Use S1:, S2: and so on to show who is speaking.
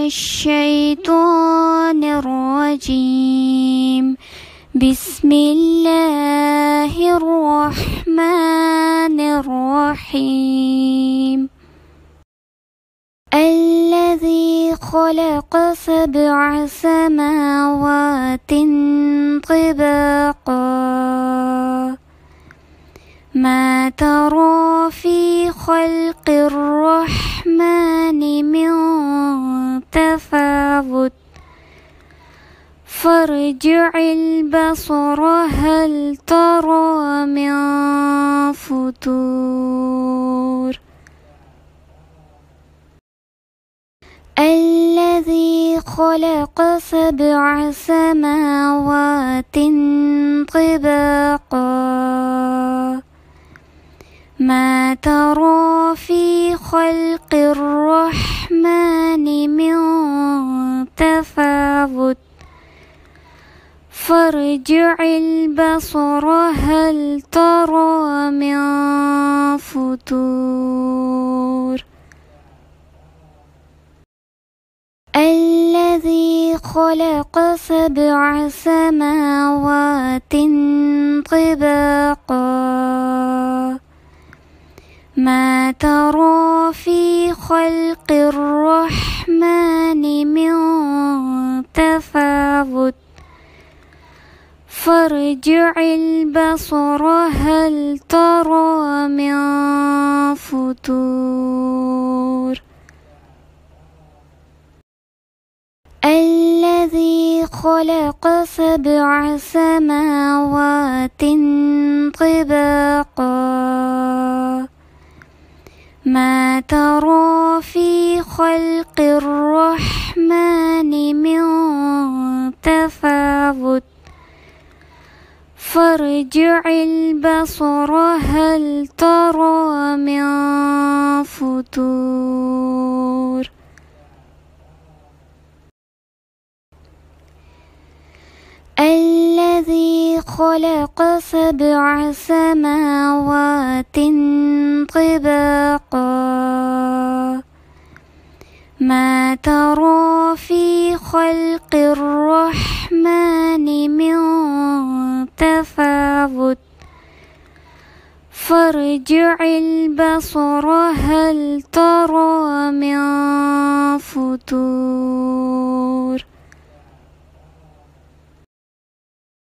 S1: الشيطان الرجيم. بسم الله الرحمن الرحيم. الذي خلق 7 سماوات طباقا ما ترى في خلق الرحمن من تفاوت فارجع البصر هل ترى من فطور. الذي خلق 7 سماوات طباقا ما ترى في خلق الرحمن من تفاوت فارجع البصر هل ترى من فطور. الذي خلق 7 سماوات طباقا ما ترى في خلق الرحمن من تفاوت فارجع البصر هل ترى من فطور. الذي خلق 7 سماوات طباقا ما ترى في خلق الرحمن من تفاوت فارجع البصر هل ترى من فطور. الذي خلق 7 سماوات طباقا ما ترى في خلق الرحمن من تفاوت فارجع البصر هل ترى من فطور.